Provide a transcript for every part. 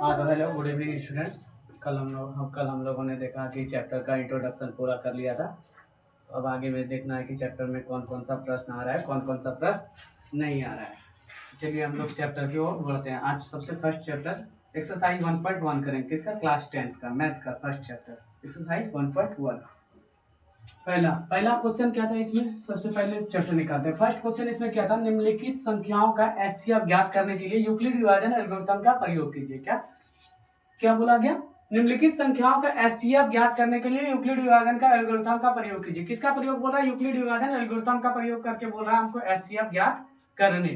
हाँ तो hello good evening students. कल हम लोगों ने देखा कि चैप्टर का इंट्रोडक्शन पूरा कर लिया था। तो अब आगे में देखना है कि चैप्टर में कौन कौन सा प्रश्न आ रहा है, कौन कौन सा प्रश्न नहीं आ रहा है। चलिए हम लोग चैप्टर की ओर बढ़ते हैं। आज सबसे फर्स्ट चैप्टर एक्सरसाइज 1.1 करेंगे। किसका? क्लास 10th का मैथ का फर्स्ट चैप्टर एक्सरसाइज 1.1। पहला क्वेश्चन क्या था इसमें? सबसे पहले चैप्टर निकालते हैं। फर्स्ट क्वेश्चन इसमें क्या था? निम्नलिखित संख्याओं का एचसीएफ ज्ञात करने के लिए यूक्लिड विभाजन एल्गोरिथम का प्रयोग कीजिए। क्या बोला गया? निम्नलिखित संख्याओं का एचसीएफ ज्ञात करने के लिए यूक्लिड विभाजन का एल्गोरिथम का प्रयोग कीजिए। किसका प्रयोग बोल रहा है? यूक्लिड विभाजन एल्गोरिथम का प्रयोग करके बोल रहा है हमको एचसीएफ ज्ञात करने।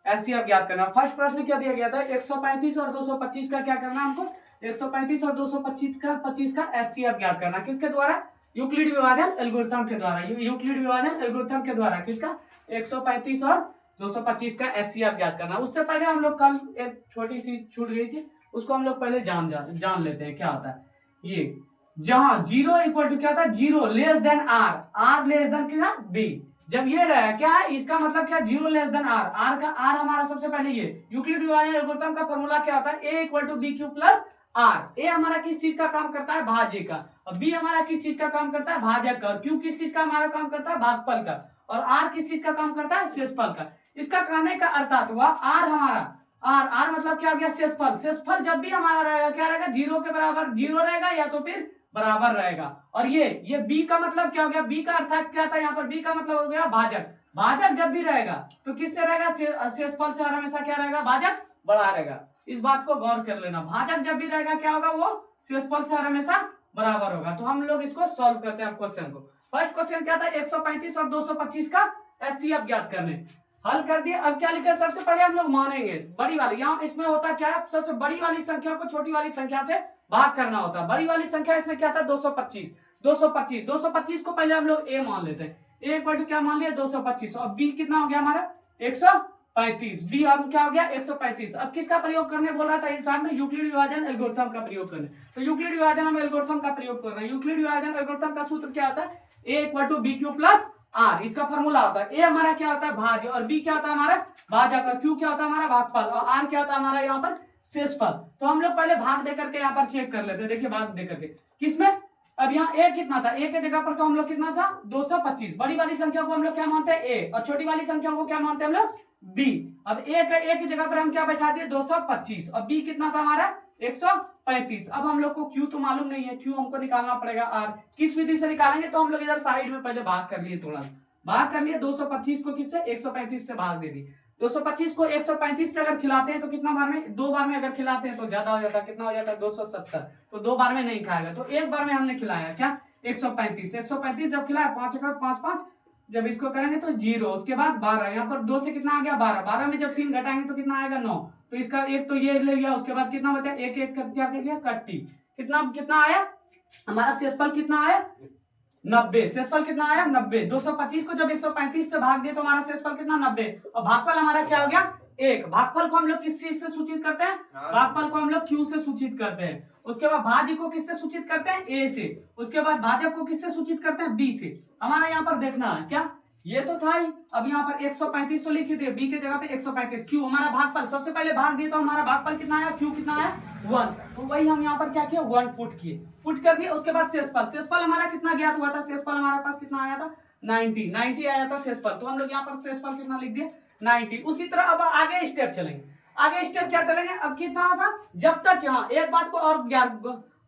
एचसीएफ ज्ञात करना। फर्स्ट प्रश्न क्या दिया गया था? 135 और 225 का क्या करना हमको? 135 और 225 का एचसीएफ ज्ञात करना। किसके द्वारा? यूक्लिड विभाजन एल्गोरिथम के द्वारा। यूक्लिड विभाजन एल्गोरिथम के द्वारा किसका? 135 और 225 का एचसीएफ ज्ञात करना। उससे पहले हम लोग कल एक छोटी सी छूट गई थी, उसको हम लोग पहले जान लेते हैं क्या होता है। ये जहां जीरो इक्वल टू क्या था? Zero less than r, r less than क्या? बी। जब ये रहा क्या है, इसका मतलब क्या? Zero less than r. R का आर हमारा सबसे पहले ये यूक्लिड विभाजन एल्गोरिथम का फॉर्मूला क्या होता है? A equal to B Q plus R. A हमारा किस चीज का काम करता है? भाज्य का। और बी हमारा किस चीज का काम करता है? भाजक का। क्यू किस चीज का हमारा काम करता है? भागफल का। और आर किस चीज का काम करता है? शेषफल का। इसका कहने का अर्थात हुआ आर हमारा आर मतलब क्या हो गया? शेषफल। शेषफल जब भी हमारा रहेगा क्या रहेगा? जीरो के बराबर जीरो रहेगा या तो फिर बराबर रहेगा। और ये बी का मतलब क्या हो गया? बी का अर्थात क्या था यहाँ पर? बी का मतलब हो गया भाजक। भाजक जब भी रहेगा तो किससे रहेगा? शेषफल से हमेशा क्या रहेगा? भाजक बड़ा रहेगा। इस बात को गौर कर लेना। भाजक जब भी रहेगा क्या होगा? वो शेषफल से हमेशा बराबर होगा। तो हम लोग इसको सॉल्व करते हैं क्वेश्चन को। फर्स्ट क्वेश्चन क्या था? 135 और 225 का एचसीएफ ज्ञात करने। हल कर दिए। अब क्या लिखा है? सबसे पहले हम लोग मानेंगे बड़ी वाली। यहाँ इसमें होता क्या है? सबसे बड़ी वाली संख्या को छोटी वाली संख्या से भाग करना होता है। बड़ी वाली संख्या इसमें क्या था? 225। 225 को पहले हम लोग ए मान लेते हैं। ए इक्वल टू क्या मान लिया? 225। और बी कितना हो गया हमारा? 135। बी हम क्या हो गया? 135। अब किसका प्रयोग करने बोल रहा था इंसान में? यूक्लिड विभाजन एल्गोरिथम का प्रयोग करने। तो यूक्लिड विभाजन हम एल्गोरिथम का प्रयोग कर रहे हैं। यूक्लिड विभाजन एल्गोरिथम का सूत्र क्या होता है? A equal to B Q plus R. इसका फॉर्मूला होता है। ए हमारा क्या होता है? भाज्य। और बी क्या होता है हमारा? भाजक। और क्यू क्या होता है हमारा? भागफल। और आर क्या होता है हमारा यहाँ पर? शेषफल। तो हम लोग पहले भाग देकर के यहाँ पर चेक कर लेते हैं। देखिए भाग देकर के किसमें? अब यहाँ ए कितना था? ए के जगह पर तो हम लोग कितना था? 225। बड़ी वाली संख्या को हम लोग क्या मानते हैं? ए। और छोटी वाली संख्या को क्या मानते हैं हम लोग? बी। अब ए की जगह पर हम क्या बैठा दिए? 225। और बी कितना था हमारा? 135। अब हम लोग को क्यू तो मालूम नहीं है, क्यू हमको निकालना पड़ेगा आर। किस विधि से निकालेंगे? तो हम लोग इधर साइड में पहले भाग कर लिए, थोड़ा भाग कर लिए। 225 को किससे? 135 से भाग दे दी। 225 को 135 से अगर खिलाते हैं तो कितना बार में? दो बार में अगर खिलाते हैं तो ज्यादा हो जाता है। कितना हो जाता है? 270। तो दो बार में नहीं खाएगा, तो एक बार में हमने खिलाया क्या? 135। 135 जब खिलाया 5 5 5, जब इसको करेंगे तो 0, उसके बाद 12। यहाँ पर 2 से कितना आ गया? 12। 12 में जब 3 घटाएंगे तो कितना आएगा? 9। तो इसका एक तो ये ले लिया, उसके बाद कितना बचा? एक एक क्या कर दिया? कट्टी। कितना आया हमारा? शेषफल कितना आया? 90। शेषफल कितना आया? 90। 225 को जब 135 से भाग दिए तो हमारा शेषफल कितना? 90। और भागफल हमारा क्या हो गया? 1। भागफल को हम लोग किस चीज से सूचित करते हैं? भागफल को हम लोग क्यू से सूचित करते हैं। उसके बाद भाज्य को किससे सूचित करते हैं? ए से। उसके बाद भाजक को किससे सूचित करते हैं? बी से। हमारा यहाँ पर देखना है क्या? ये तो था ही। अब यहाँ पर 135 तो लिख दिए, बी के जगह पे 135। क्यू हमारा भागफल, सबसे पहले भाग दिए तो हमारा भागफल कितना आया? क्यू कितना आया? 1। तो वही हम यहाँ पर क्या किया? 1 पुट किए। पुट कर दिए। उसके बाद शेषफल। शेषफल हमारा कितना ज्ञात हुआ था? शेषफल हमारे पास कितना आया था? 90 आया था शेषफल। तो हम लोग यहाँ पर शेषफल कितना लिख दिए? 90। उसी तरह अब आगे स्टेप चलेंगे। आगे स्टेप क्या चलेंगे? अब कितना था? जब तक यहाँ एक बात को और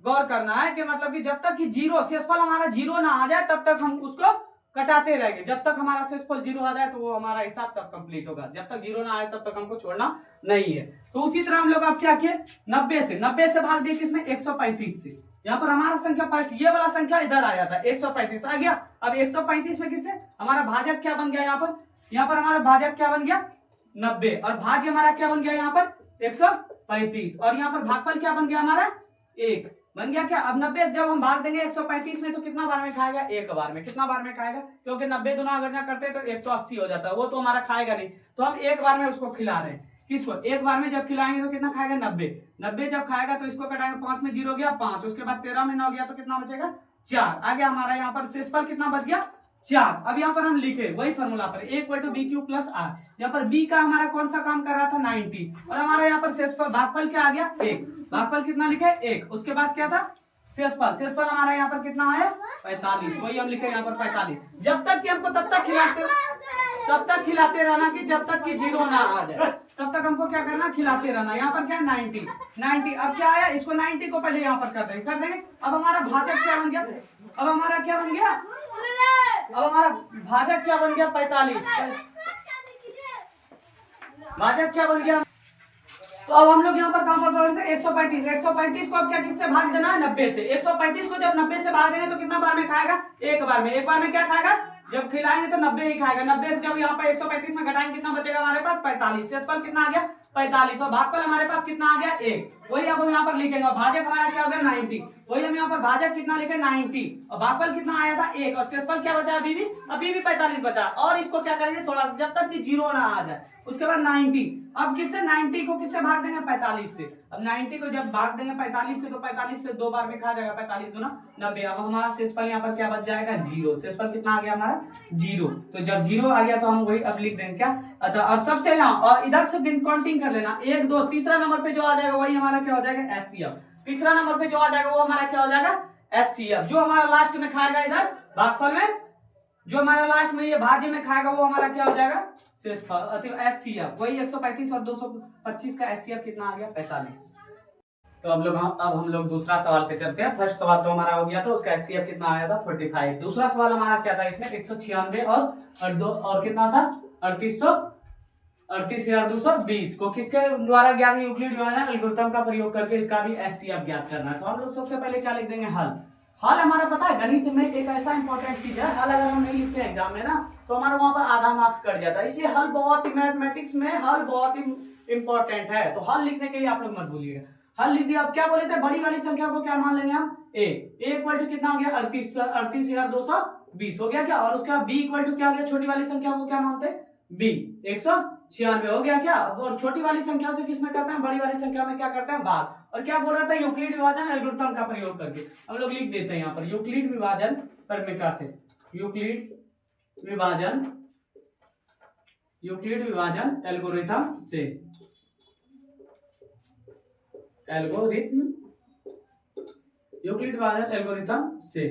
गौर करना है कि मतलब कि जब तक कि जीरो, शेषफल हमारा जीरो ना आ जाए तब तक हम उसको कटाते रहेंगे। जब तक हमारा शेषफल जीरो आ जाए तो वो हमारा हिसाब तब कंप्लीट होगा। जब तक जीरो ना आए तब तक हमको छोड़ना नहीं है। तो उसी तरह हम लोग अब क्या किए? 90 से भाग दिए किसमें? 135 से। यहाँ पर हमारा संख्या फर्स्ट, ये वाला संख्या इधर आ जाता है। 135 आ गया। अब 135 में किससे हमारा भाजक क्या बन गया? यहाँ पर हमारा भाजक क्या बन गया? 90। और भाज्य हमारा क्या बन गया? यहाँ पर 135। और यहाँ पर भागफल क्या बन गया हमारा? 1 बन गया क्या? अब 90 जब हम भाग देंगे 135 में तो कितना बार में खाएगा? एक बार में। कितना बार में खाएगा? क्योंकि 90 दुना अगर ना करते तो 180 हो जाता है, वो तो हमारा खाएगा नहीं। तो हम एक बार में उसको खिला रहे हैं। किसको? एक बार में जब खिलाएंगे तो कितना खाएगा? 90 जब खाएगा तो इसको कटाएंगे। 5 में 0 गया 5, उसके बाद 13 में 9 गया तो कितना बचेगा? 4 आ गया हमारा। यहाँ पर शेषफल कितना बच गया? 4। अब यहाँ पर हम लिखे वही फॉर्मूला पर a equal to B Q plus r. यहाँ पर b का हमारा कौन सा काम कर रहा था 90, और हमारा यहाँ पर शेषफल भागफल क्या आ गया 1। भागफल कितना लिखे 1। उसके बाद क्या था शेषफल हमारा यहाँ पर कितना है 45, वही हम लिखे यहाँ पर 45। जब तक कि हमको तब तक खिलाते रहना कि जब तक कि 0 ना आ जाए, तब तक हमको क्या करना खिलाते रहना। यहाँ पर क्या 90। अब क्या आया, इसको 90 को पहले यहाँ पर कर देंगे। अब हमारा भाजक क्या बन गया, अब हमारा भाजक क्या बन गया 45। भाजक क्या बन गया, तो अब हम लोग यहाँ पर कहां पर 135 को अब क्या किससे भाग देना है 90 से। 135 को जब 90 से भाग देंगे तो कितना बार में खाएगा, एक बार में क्या खाएगा, जब खिलाएंगे तो 90 ही खाएगा। 90 जब यहाँ पर 135 में घटाएंगे कितना बचेगा हमारे पास 45। शेषफल कितना आ गया 45, और भागफल हमारे पास कितना आ गया 1। वही अब हम यहाँ पर लिखेंगे। भाजक हमारा क्या हो गया 90, वही हम यहाँ पर भाजक कितना लिखे 90, और भागफल कितना आया था 1, और शेषफल क्या बचा अभी भी 45 बचा। और इसको क्या करेंगे थोड़ा सा जब तक कि 0 ना आ जाए। उसके बाद 90, अब किससे 90 को किससे भाग देंगे 45 से। अब 90 को जब भाग देंगे 45 से तो 45 से 2 बार में खा जाएगा 45 दूना 90। अब हमारा शेषफल यहाँ पर क्या बच जाएगा 0। शेषफल कितना आ गया हमारा 0। तो जब 0 आ गया तो हम वही अब लिख देंगे क्या, अतः और सबसे यहाँ और इधर से काउंटिंग कर लेना 1 2। तीसरा नंबर पे जो आ जाएगा वही हमारा क्या हो जाएगा एचसीएफ। तीसरा नंबर पे जो आ जाएगा वो हमारा क्या हो जाएगा एचसीएफ। जो हमारा लास्ट में खाएगा इधर भागफल में, जो हमारा लास्ट में ये भाज्य में खाएगा वो हमारा क्या हो जाएगा शेषफल एचसीएफ। वही 135 और 225 का एचसीएफ कितना आ गया 45। तो अब हम लोग दूसरा सवाल पे चलते हैं। फर्स्ट सवाल तो हमारा हो गया था, उसका एचसीएफ कितना आया था 45। दूसरा सवाल हमारा क्या था, इसमें 196 और कितना था 38,220 को किसके द्वारा ज्ञात यूक्लिड विभाजन एल्गोरिथम का प्रयोग करके इसका भी एचसीएफ ज्ञात करना है। तो हम लोग सबसे पहले क्या लिख देंगे हल हमारा पता है गणित में एक ऐसा इंपॉर्टेंट चीज है, हल अगर हम नहीं लिखते हैं एग्जाम में ना तो हमारा वहां पर आधा मार्क्स कट जाता है। इसलिए हल बहुत ही मैथमेटिक्स में हल बहुत ही इंपॉर्टेंट है। तो हल लिखने के लिए आप लोग मत भूलिएगा। हल लिख दिया। अब क्या बोले थे, बड़ी वाली संख्या को क्या मान लेंगे हम a इक्वल टू कितना हो गया 38,220 हो गया क्या, और उसके बाद b इक्वल टू क्या हो गया, छोटी वाली संख्या को क्या मानते हैं b 196 हो गया क्या। और छोटी वाली संख्या से किस में करते हैं, बड़ी वाली संख्या में क्या करते हैं भाग। और क्या बोल रहा था यूक्लिड विभाजन एल्गोरिथम का प्रयोग करके। हम लोग लिख देते हैं यहाँ पर यूक्लिड विभाजन क्रमिका से, यूक्लिड विभाजन एल्गोरिथम से, यूक्लिड विभाजन एल्गोरिथम से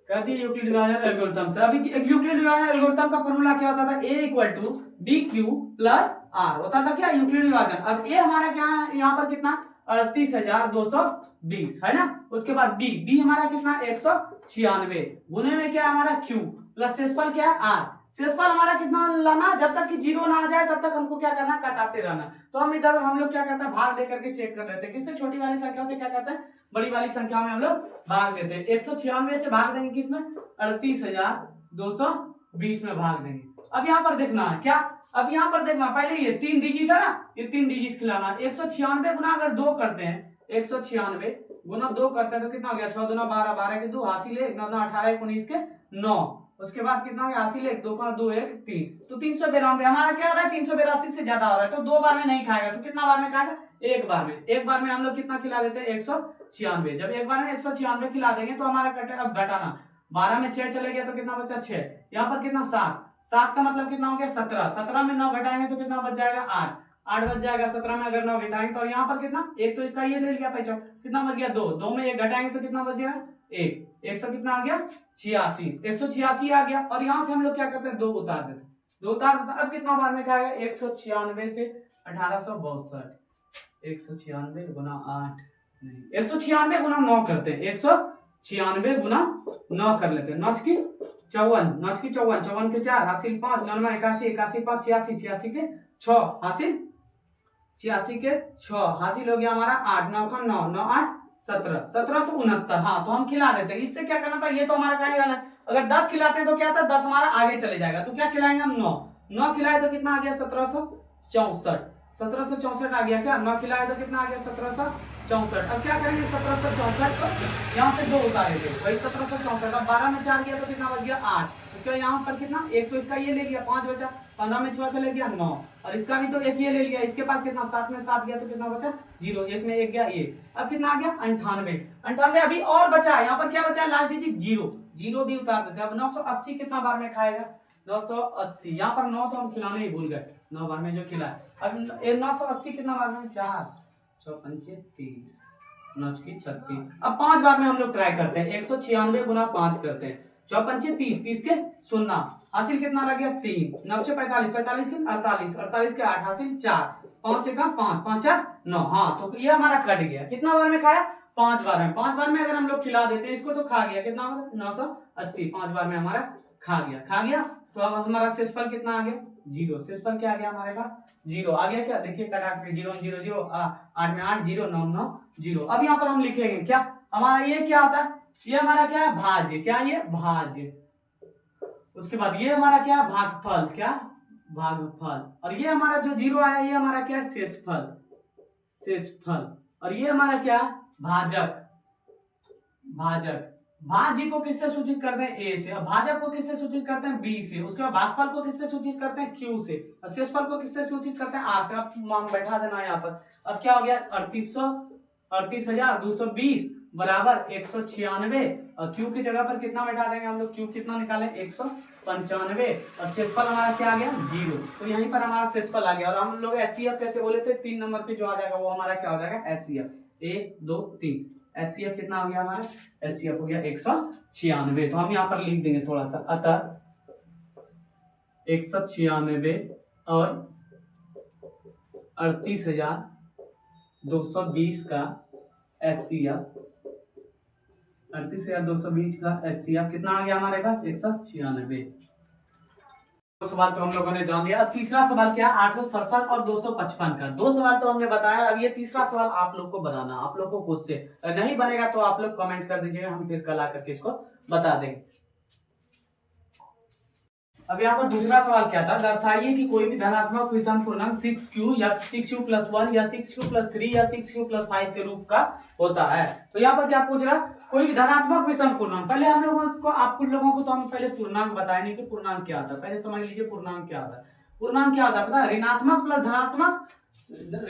कर दिए। यूक्लिड विभाजन एल्गोरिथम से अभी यूक्लिड विभाजन एल्गोरिथम का फॉर्मूला क्या होता था, a equal to B Q plus r होता था क्या यूक्लिड विभाजन। अब a हमारा क्या है यहाँ पर कितना 38,220 है ना। उसके बाद b हमारा कितना 196 गुने में क्या हमारा q प्लस शेषफल क्या है r। शेषफल हमारा कितना लाना, जब तक कि 0 ना आ जाए तब तक हमको क्या करना कटाते रहना। तो हम इधर हम लोग क्या करते हैं भाग दे करके चेक कर लेते हैं। किससे, छोटी वाली संख्या से क्या करते हैं बड़ी वाली संख्या में हम लोग भाग देते हैं। 196 से भाग देंगे किसमें 38,220 में भाग देंगे। अब यहाँ पर देखना है क्या, अब यहाँ पर देखना पहले ये 3 डिजिट है ना, ये 3 डिजिट खिलाना। 196 गुना अगर 2 करते हैं, 196 गुना 2 करते हैं तो कितना हो गया 6 दूना 12, 12 के 2 हासिल 1, 9 18 19 के 9। उसके बाद कितना हो गया हासिल 1 2 का 2 1 3, तो 392 हमारा क्या हो रहा है 382 से ज्यादा हो रहा है। तो 2 बार में नहीं खाएगा तो कितना बार में खाएगा, एक बार में। एक बार में हम लोग कितना खिला देते हैं 196। जब एक बार में 196 खिला देंगे तो हमारा कटे अब घटाना 12 में 6 चले गया तो कितना बचा 6, यहाँ पर कितना 7 का मतलब कितना हो गया 17 में 9 घटाएंगे तो कितना बच जाएगा 8 बच जाएगा। 17 में अगर 9 घटाएंगे तो यहाँ पर कितना, एक तो इसका ये ले लिया पहचान, कितना बच गया 2 में 1 घटाएंगे तो कितना बच जाएगा 100 कितना आ गया 186 आ गया। और यहाँ से हम लोग क्या करते हैं 2 उतार देते, 2 उतार देते। अब कितना बार में खाएगा 196 से 1862, 196 गुना 8 नहीं 196 गुना 9 करते हैं, 196 गुना 9 कर लेते हैं। 9 की 54 के 4 हासिल 5 9 81 81 5 86 के 6 हासिल 86 के 6 हासिल हो गया हमारा 8 9 का 9 9 8 17 1769। हाँ तो हम खिला देते हैं। इससे क्या करना था, ये तो हमारा खाली रहना है। अगर 10 खिलाते हैं तो क्या था 10 हमारा आगे चले जाएगा। तो क्या खिलाएंगे हम 9 खिलाए तो कितना आ गया 1764 आ गया क्या। 9 खिलाए तो कितना आ गया 1764। अब क्या करेंगे 1764 को यहाँ से 2 उतारेंगे, वही 1764। अब 12 में 4 गया तो कितना बच गया 8। उसके बाद यहाँ पर कितना, एक तो इसका ये ले लिया 5 बचा, 15 में 6 चले गया 9, और इसका भी तो एक ये ले लिया, इसके पास कितना 7 में 7 गया तो कितना बचा 0, 1 में 1 गया 1, अब कितना आ गया 98, 98 अभी और बचा है, यहाँ पर क्या बचा है लास्ट डिजिट 0, 0 भी उतार देते हैं। अब 980 कितना बार में खाएगा 980, यहाँ पर 9 तो हम खिलाने ही भूल गए, 9 बार में जो खिलाए, अब 980 कितना बार में 4 6 5 30 9 की 36, अब 5 बार में हम लोग ट्राई करते हैं, 196 गुना 5 करते हैं, 4 5 30, 30 के 0 हासिल कितना लग गया 3, 9 से 45, 45 3 48, 48 के 8 हासिल 4, 5 का 5 5 4 9, हाँ तो ये हमारा कट गया, कितना बार में खाया 5 बार में, 5 बार में अगर हम लोग खिला देते हैं इसको तो खा गया, कितना 980, 5 बार में हमारा खा गया, तो अब हमारा शेषफल कितना आ गया 0, शेषफल क्या आ गया हमारे पास 0 आ गया, क्या देखिए कटाक 0 0 0 8 में 8 0 9 9 0, अब यहाँ पर हम लिखेंगे क्या हमारा ये क्या होता है, ये हमारा क्या है भाज्य, क्या ये भाज्य, उसके बाद ये हमारा क्या है भागफल, क्या भागफल, और ये हमारा जो 0 आया ये हमारा क्या है शेषफल, और ये हमारा क्या भाजक, भाज्य को किससे सूचित करते हैं ए से, भाजक को किससे सूचित करते हैं बी से, उसके बाद भागफल को किससे सूचित करते हैं क्यू से, और शेषफल को किससे सूचित करते हैं आर से। अब बैठा देना यहाँ पर, अब क्या हो गया 38,220 बराबर 196, और क्यू की जगह पर कितना बैठा देंगे हम लोग, क्यू कितना निकाले 195, और शेषफल हमारा क्या आ गया 0, तो यहीं पर हमारा शेषफल आ गया। और हम लोग एचसीएफ कैसे बोले थे, 3 नंबर पे जो आ जाएगा वो हमारा क्या हो जाएगा एचसीएफ, 1 2 3, एचसीएफ कितना हो गया हमारा, एचसीएफ हो गया 196, तो हम यहाँ पर लिख देंगे थोड़ा सा, अतः 196 और 38,220 का एचसीएफ, 38,220 का एचसीएफ कितना आ गया हमारे पास 196। दो सवाल तो हम लोगों ने जान लिया। तीसरा सवाल क्या है 867 और 255 का, 2 सवाल तो हमने बताया, अब ये तीसरा सवाल आप लोग को बनाना, आप लोग को खुद से, नहीं बनेगा तो आप लोग कमेंट कर दीजिएगा, हम फिर कल आकर के इसको बता देंगे। अब यहाँ पर दूसरा सवाल क्या था, दर्शाइए कि कोई भी धनात्मक विषम पूर्णांक 6q या 6q+1 या 6q+3 या 6q+5 के रूप का होता है। तो यहाँ पर क्या पूछ रहा है, कोई भी धनात्मक विषम पूर्णांक, पहले हम लोगों को आप लोगों को तो हम पहले पूर्णांक बताए नहीं कि पूर्णांक क्या होता है, पहले समझ लीजिए पूर्णांक क्या होता है। पूर्णांक क्या होता है पता है, ऋणात्मक प्लस धनात्मक,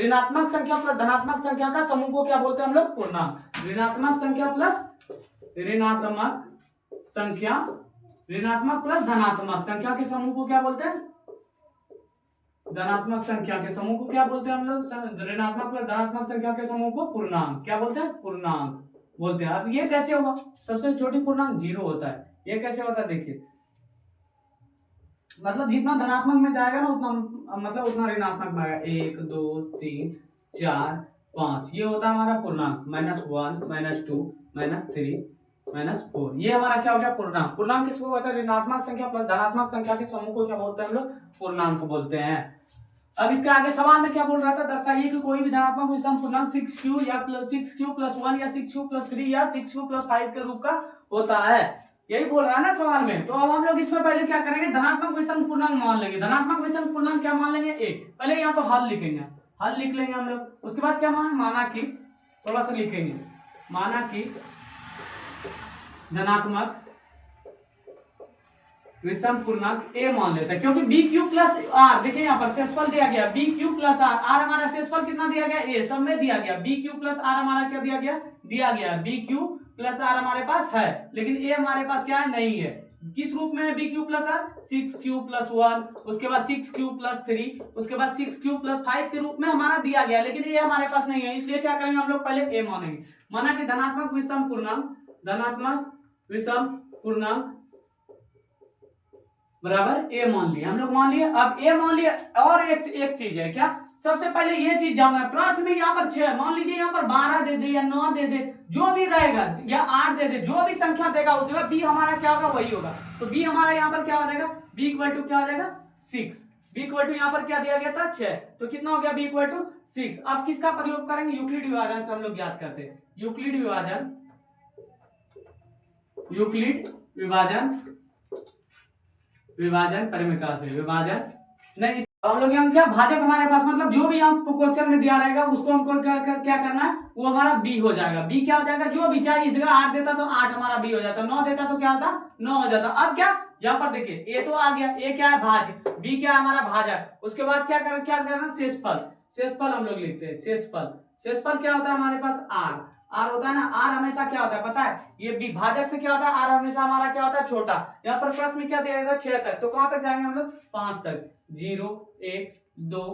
ऋणात्मक संख्या प्लस धनात्मक संख्या का समूह को क्या बोलते हैं हम लोग पूर्णांक। ऋणात्मक संख्या प्लस ऋणात्मक प्लस धनात्मक संख्या के समूह को क्या बोलते हैं, धनात्मक संख्या के समूह को क्या बोलते हैं हम लोग, ऋणात्मक प्लस धनात्मक संख्या के समूह को पूर्णांक क्या बोलते हैं, पूर्णांक बोलते हैं। अब ये कैसे होगा, सबसे छोटी पूर्णांक 0 होता है, ये कैसे होता है देखिए, मतलब जितना धनात्मक में जाएगा ना उतना मतलब उतना ऋणात्मक में आएगा, 1 2 3 4 5, ये होता है हमारा पूर्णांक, -1 -2 -3 -4, ये हमारा क्या हो गया पूर्णांक। पूर्णांक किसको होता है, ऋणात्मक संख्या प्लस धनात्मक संख्या के समूह को क्या बोलते हैं हम लोग, पूर्णांक बोलते हैं। अब इसके आगे सवाल में क्या बोल रहा था, दर्शाइए कि कोई भी धनात्मक विषम पूर्णांक 6q या 6q+1 या 6q+3 या 6q+5 के रूप का होता है, यही बोल रहा है ना सवाल में। तो अब हम लोग इसमें पहले क्या करेंगे, धनात्मक विषम पूर्णांक मान लेंगे। धनात्मक विषम पूर्णांक क्या मान लेंगे, 1, पहले यहाँ तो हल लिखेंगे, हल लिख लेंगे हम लोग। उसके बाद क्या माना कि थोड़ा सा लिखेंगे, माना कि धनात्मक विषम पूर्णांक ए मान लेते हैं, क्योंकि BQ+R, देखिए यहाँ पर शेषफल दिया गया BQ+R, R हमारा शेषफल कितना दिया गया, ए सब में दिया गया, BQ+R हमारा क्या दिया गया BQ+R हमारे पास है, लेकिन ए हमारे पास क्या है, नहीं है। किस रूप में है BQ+R, 6q+1, उसके बाद 6q+3, उसके बाद 6q+5 के रूप में हमारा दिया गया, लेकिन ये हमारे पास नहीं है, इसलिए क्या करेंगे हम लोग पहले ए मानेंगे। माना कि धनात्मक विषम पूर्णांक बराबर ए मान लिया, हम लोग मान लिए। अब ए मान लिया, और एक चीज है क्या, सबसे पहले ये चीज जानना है, प्रश्न में यहाँ पर 6, मान लीजिए यहाँ पर 12 दे दे या 9 दे दे, जो भी रहेगा, या 8 दे दे, जो भी संख्या देगा उस जगह बी हमारा क्या होगा, वही होगा। तो बी हमारा यहाँ पर क्या हो जाएगा, बी इक्वल टू क्या हो जाएगा 6, बी इक्वल टू यहाँ पर क्या दिया गया था 6, तो कितना हो गया बी इक्वल टू 6। अब किसका प्रयोग करेंगे, यूक्लिड विभाजन से हम लोग याद करते हैं, यूक्लिड विभाजन परिमिका से, विभाजन नहीं, हम लोग यहाँ क्या भाजक हमारे पास, मतलब जो भी आपको क्वेश्चन में दिया रहेगा उसको हमको क्या करना है, वो हमारा बी हो जाएगा। बी क्या हो जाएगा, जो भी, चाहे इस जगह 8 देता तो 8 हमारा बी हो जाता, 9 देता तो क्या होता 9 हो जाता। अब क्या यहाँ पर देखिए ए तो आ गया, ए क्या है भाज्य, बी क्या है हमारा भाजक, उसके बाद क्या करना शेषफल, शेषफल हम लोग लिखते हैं शेषफल। शेषफल क्या होता है हमारे पास आर, आर होता है ना, आर हमेशा क्या होता है पता है, ये विभाजक से क्या होता है, आर हमेशा हमारा क्या होता है छोटा। यहाँ पर प्रश्न में क्या दिया गया था 6 तक, तो कहां तक जाएंगे हम लोग 5 तक, 0 1 2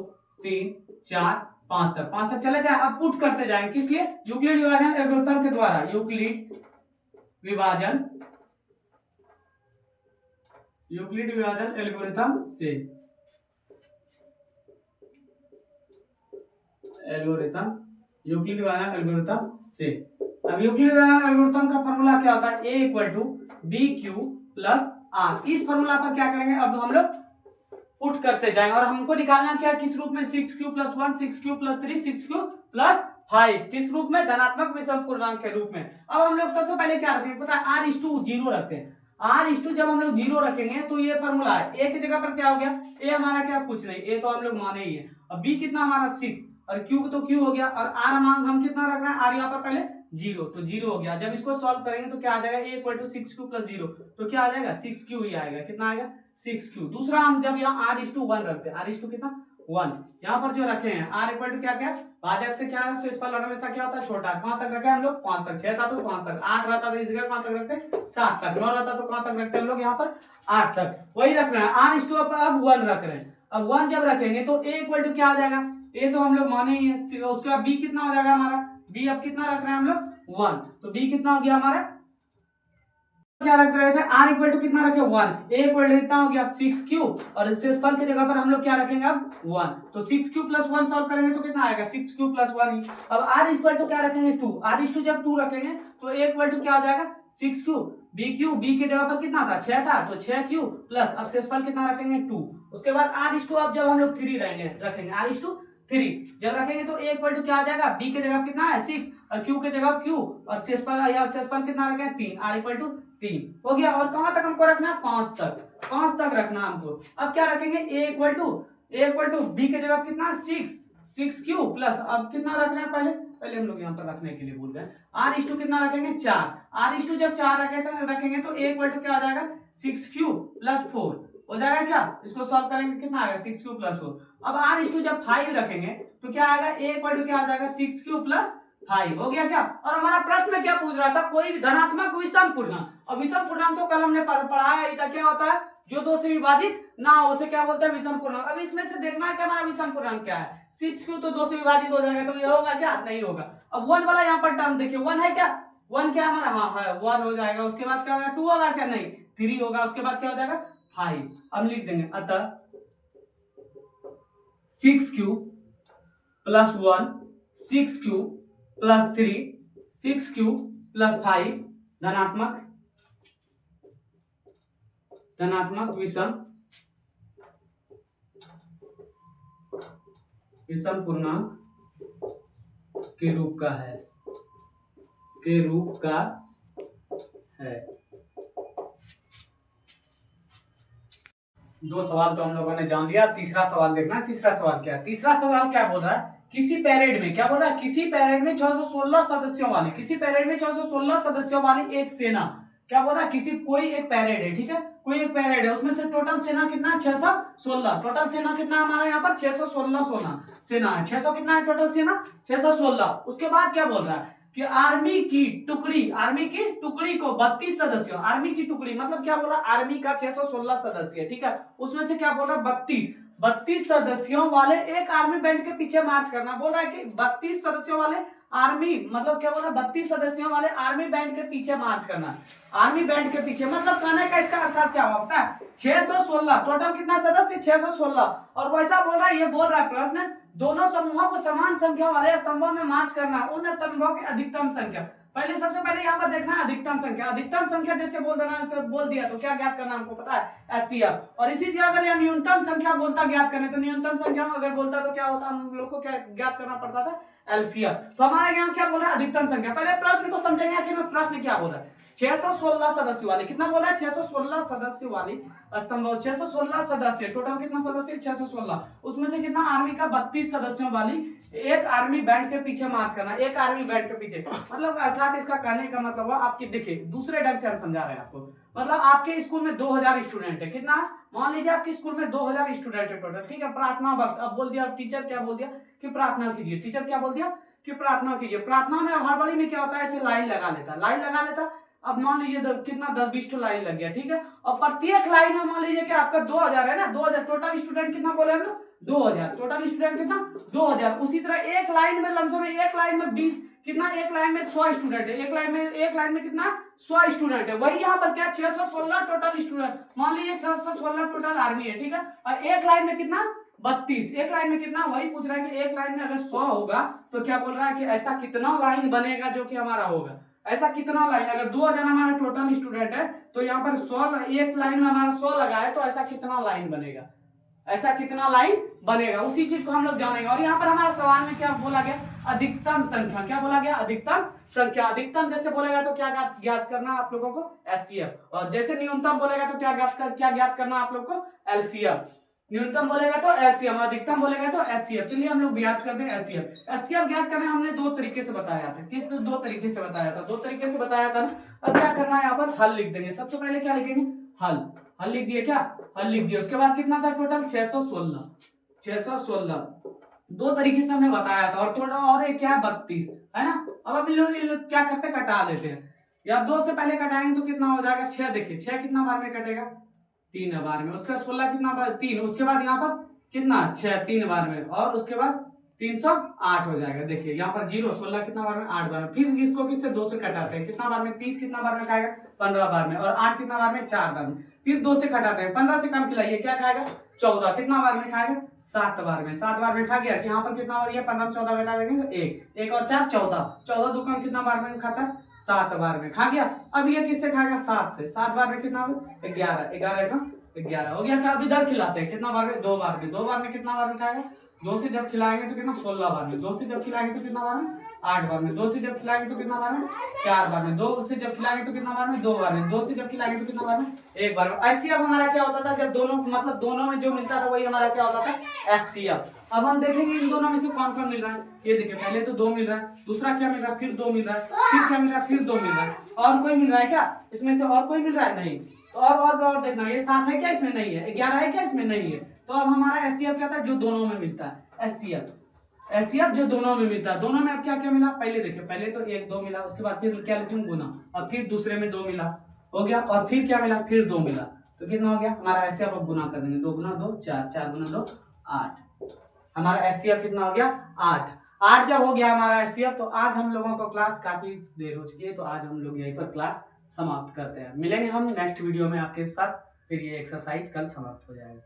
3 4 5 तक, 5 तक चले गए। अब पुट करते जाएंगे किस लिए, यूक्लिड विभाजन एल्गोरिथम के द्वारा, यूक्लिड विभाजन एल्गोरिथम से, यूक्लिड विभाजन एल्गोरिथम से। अब यूक्लिड विभाजन एल्गोरिथम का फॉर्मूला क्या होता है, a equal to B Q plus r. इस फॉर्मूला पर क्या करेंगे, अब हम लोग पुट करते जाएंगे और हमको निकालना क्या है, किस रूप में, 6q plus 1 6q plus 3 6q plus 5, किस रूप में, धनात्मक विषम पूर्णांक के रूप में। अब हम लोग सबसे पहले क्या रखेंगे पता है, r इस टू 0 रखते हैं। r इस टू जब हम लोग 0 रखेंगे तो ये फॉर्मूला है, a की जगह पर क्या हो गया, a हमारा क्या कुछ नहीं, a तो हम लोग माने ही है। अब b कितना हमारा 6 और q तो q हो गया, और r हम कितना रख रहे हैं, r यहाँ पर पहले 0 तो 0 हो गया। जब इसको सॉल्व करेंगे तो क्या आ जाएगा, a equal to 6q plus 0, तो क्या आ जाएगा 6q ही आएगा, कितना आएगा 6q। दूसरा हम जब यहाँ r इस टू 1 रखते हैं, r इस टू कितना 1, यहाँ पर जो रखे हैं r इक्वल टू क्या क्या भाजक से क्या है, शेषफल हमेशा क्या होता है छोटा, कहां तक रखे हम लोग 5 तक, 6 था तो 5 तक, 8 रहता तो इस जगह कहां तक रखते 7 तक, 9 रहता तो कहां तक रखते हम लोग यहाँ पर 8 तक, वही रख रहे हैं। r इस टू अब 1 रख रहे हैं, अब 1 जब रखेंगे तो a इक्वल टू क्या आ जाएगा, a तो हम लोग माने ही है, उसके बाद b कितना हो जाएगा हमारा, b अब कितना रख रहे हैं हम लोग 1, तो b कितना हो गया हमारा, क्या रख रहे थे, r इक्वल टू कितना रखे 1, a इक्वल टू कितना हो गया 6q, और शेषफल की जगह पर हम लोग क्या रखेंगे अब 1, तो 6q प्लस 1 सॉल्व करेंगे तो कितना आएगा 6q प्लस 1 ही। अब r इक्वल टू क्या रखेंगे 2, r इस टू जब 2 रखेंगे तो a इक्वल टू क्या हो जाएगा 6q, b की जगह पर कितना था 6 था तो 6q प्लस, अब शेषफल कितना रखेंगे 2, उसके बाद r इस टू अब जब हम लोग 3 रखेंगे r इस टू 3 जब रखेंगे तो a इक्वल टू क्या आ जाएगा, b की जगह कितना है 6 और q की जगह q, और शेषफल कितना रखेंगे 3, r इक्वल टू 3 हो गया। और कहां तक हमको रखना है 5 तक रखना हमको। अब क्या रखेंगे a इक्वल टू b की जगह कितना 6q प्लस, अब कितना रखना है पहले हम लोग यहाँ पर रखने के लिए भूल गए, r इस टू कितना रखेंगे 4, r इस टू जब 4 रखेंगे तो a इक्वल टू क्या आ जाएगा 6q प्लस 4 हो जाएगा, क्या इसको सॉल्व करेंगे कितना आएगा 6q प्लस 4। अब r इस टू जब 5 रखेंगे तो क्या आएगा, a इक्वल टू क्या आ जाएगा 6q प्लस 5 हो गया क्या। और हमारा प्रश्न में क्या पूछ रहा था, कोई धनात्मक विषम पूर्णांक, और विषम पूर्णांक तो कल हमने पढ़ाया ही था, क्या होता है जो 2 से विभाजित ना हो उसे क्या बोलते हैं विषम पूर्णांक। अब इसमें से देखना है कि हमारा विषम पूर्णांक क्या है, 6q तो 2 से विभाजित हो जाएगा, तो ये होगा क्या नहीं होगा। अब 1 वाला यहाँ पर टर्म देखिए 1 है क्या, 1 क्या हमारा हाँ है 1 हो जाएगा, उसके बाद क्या होगा 2 होगा क्या नहीं 3 होगा, उसके बाद क्या हो जाएगा 5। अब लिख देंगे अतः 6q plus 1 6q plus 3 6q plus 5 धनात्मक विषम पूर्णांक के रूप का है, दो सवाल तो हम लोगों ने जान लिया। तीसरा सवाल देखना, तीसरा सवाल क्या है, तीसरा सवाल क्या बोल रहा है, किसी पैरेड में क्या बोल रहा है, किसी पैरेड में 616 सदस्यों वाली, किसी पैरेड में 616 सदस्यों वाली एक सेना, क्या बोल रहा है किसी कोई एक पैरेड है, ठीक है कोई एक पैरेड है, उसमें से टोटल सेना कितना है 616, टोटल सेना कितना हमारा यहाँ पर 616 सेना है, 600 कितना है टोटल सेना 616। उसके बाद क्या बोल रहा है कि आर्मी की टुकड़ी को 32 सदस्यों, आर्मी की टुकड़ी मतलब क्या बोला आर्मी का 616 सदस्य है, ठीक है उसमें से क्या बोल रहा है 32 सदस्यों वाले एक आर्मी बैंड के पीछे मार्च करना, बोल रहा है कि 32 सदस्यों वाले आर्मी मतलब क्या बोल रहा है 32 सदस्यों वाले आर्मी बैंड के पीछे मार्च करना, आर्मी बैंड के पीछे मतलब कहने का इसका अर्थात क्या होता है 616, टोटल कितना सदस्य 616। और वैसा बोल रहा है, ये बोल रहा है प्रश्न दोनों समूहों को समान संख्या वाले स्तंभों में मार्च करना, उन स्तंभों की अधिकतम संख्या। पहले सबसे पहले यहाँ पर देखना है अधिकतम संख्या, अधिकतम संख्या जैसे बोल देना तो बोल दिया तो क्या ज्ञात करना हमको पता है एचसीएफ। और इसी तरह अगर यह न्यूनतम संख्या बोलता ज्ञात करने तो न्यूनतम संख्या अगर बोलता तो क्या होता हम लोग को क्या ज्ञात करना पड़ता था एलसीएम। तो हमारे यहाँ क्या बोल रहा है, अधिकतम संख्या। पहले प्रश्न तो समझेंगे आखिर में प्रश्न क्या बोल रहा है। 616 सदस्य वाली, कितना बोला है, 616 सदस्य वाली स्तंभ, 616 सदस्य, टोटल कितना सदस्य, 616, उसमें से कितना आर्मी का 32 सदस्यों वाली एक आर्मी बैंड के पीछे मार्च करना, एक आर्मी बैंड के पीछे, मतलब अर्थात इसका कहने का मतलब है आपकी, देखिए दूसरे ढंग से हम समझा रहे हैं आपको, मतलब आपके स्कूल में 2000 स्टूडेंट है, कितना, मान लीजिए आपके स्कूल में 2000 स्टूडेंट है टोटल, ठीक है। प्रार्थना वक्त, अब बोल दिया टीचर, क्या बोल दिया कि प्रार्थना कीजिए, टीचर क्या बोल दिया कि प्रार्थना कीजिए। प्रार्थना में हर बड़ी में क्या होता है, ऐसे लाइन लगा लेता, लाइन लगा लेता। अब मान लीजिए कितना 10-20 तो लाइन लग गया, ठीक है। और प्रत्येक लाइन में मान लीजिए कि आपका 2000 है ना, 2000 टोटल स्टूडेंट कितना बोले हम लोग, 2000 टोटल स्टूडेंट कितना, 2000। उसी तरह एक लाइन में लमसम एक लाइन में 20 कितना, एक लाइन में 100 स्टूडेंट है, एक लाइन में कितना 100 स्टूडेंट है। वही यहाँ पर क्या 616 टोटल स्टूडेंट, मान लीजिए 616 टोटल आर्मी है, ठीक है। और एक लाइन में कितना 32, एक लाइन में कितना, वही पूछ रहा है कि एक लाइन में अगर 100 होगा तो क्या बोल रहा है कि ऐसा कितना लाइन बनेगा जो कि हमारा होगा, ऐसा कितना लाइन, अगर 2000 हमारा टोटल स्टूडेंट है तो यहाँ पर 100, एक लाइन में हमारा 100 लगा है, तो ऐसा कितना लाइन बनेगा, ऐसा कितना लाइन बनेगा, उसी चीज को हम लोग जानेंगे। और यहाँ पर हमारा सवाल में क्या बोला गया, अधिकतम संख्या, क्या बोला गया, अधिकतम संख्या। अधिकतम जैसे बोलेगा तो क्या ज्ञात करना आप लोगों को, एचसीएफ, और जैसे न्यूनतम बोलेगा तो क्या ज्ञात करना आप लोग को, एलसीएफ। न्यूनतम बोलेगा तो एलसीएम, अधिकतम बोलेगा तो एचसीएफ। चलिए हम लोग ज्ञात करते हैं एचसीएफ। एचसीएफ ज्ञात करने हमने दो तरीके से बताया था, किस दो तरीके से बताया था, दो तरीके से बताया था। अब क्या करना है, यहाँ पर हल लिख देंगे। सबसे पहले क्या लिखेंगे, हल, हल लिख दिए, क्या हल लिख दिया। उसके बाद कितना था टोटल 616 दो तरीके से हमने बताया था, और थोड़ा और एक क्या है 32 है ना। अब हम लोग क्या करते हैं, कटा देते हैं, या 2 से पहले कटाएंगे तो कितना हो जाएगा 6। देखिए 6 कितना बार में कटेगा, 3 बार में। उसके बाद 16 कितना बार, 3। उसके बाद यहाँ पर कितना 6 3 बार में, और उसके बाद 308 हो जाएगा। देखिए यहाँ पर 0, 16 कितना बार में, 8 बार में। फिर इसको किससे 2 से कटाते हैं, कितना बार में, 30 कितना बार में खाएगा, 15 बार में। और 8 कितना बार में, 4 बार में। फिर 2 से कटाते हैं, 15 से कम खिलाइए, क्या खाएगा, 14 कितना बार में खाएगा, 7 बार में। 7 बार में खा गया कि यहाँ पर कितना हो रही है, 15 14 घटा देंगे तो 1, 1 और 4 14, 14 दो कम कितना बार में खाता है, 7 बार में खा गया। अब ये किससे खाएगा, 7 से। 7 बार में कितना हो, 11, 11 का 11 हो गया। क्या अब इधर खिलाते हैं, कितना बार में, 2 बार में। 2 बार में कितना बार में खाएगा, 2 से जब खिलाएंगे तो कितना 16 बार में। 2 से जब खिलाएंगे तो कितना बार में, 8 बार में। 2 से जब खिलाएंगे तो कितना बार में, 4 बार में। 2 से जब खिलाएंगे तो कितना बार में, 2 बार में। 2 से जब खिलाएंगे तो कितना बार में, 1 बार में। एचसीएफ हमारा क्या होता था, जब दोनों मतलब दोनों में जो मिलता था वही हमारा क्या होता था, एचसीएफ। अब हम देखेंगे इन दोनों में से कौन कौन मिल रहा है। ये देखिए पहले तो 2 मिल रहा है, दूसरा क्या मिल रहा है, फिर 2 मिल रहा है, फिर क्या मिल रहा है, फिर 2 मिल रहा है। और कोई मिल रहा है क्या इसमें से, और कोई मिल रहा है, नहीं। तो और देखना, ये 7 है क्या, इसमें नहीं है। 11 है क्या, इसमें नहीं है। तो अब हमारा एचसीएफ क्या था, जो दोनों में मिलता है, एचसीएफ जो दोनों में मिलता है। दोनों में अब क्या क्या मिला, पहले देखिए, पहले तो 1 2 मिला, उसके बाद फिर क्या लिखेंगे, गुना, और फिर दूसरे में 2 मिला, हो गया। और फिर क्या मिला, फिर 2 मिला, तो कितना हो गया हमारा एचसीएफ। अब गुना कर देंगे, 2 गुना 2 4, 4 गुना 2 8। हमारा एचसीएफ कितना हो गया, 8 जब हो गया हमारा एचसीएफ, तो आज हम लोगों को क्लास काफी देर हो चुकी है, तो आज हम लोग यहीं पर क्लास समाप्त करते हैं। मिलेंगे हम नेक्स्ट वीडियो में आपके साथ, फिर ये एक्सरसाइज कल समाप्त हो जाएगा।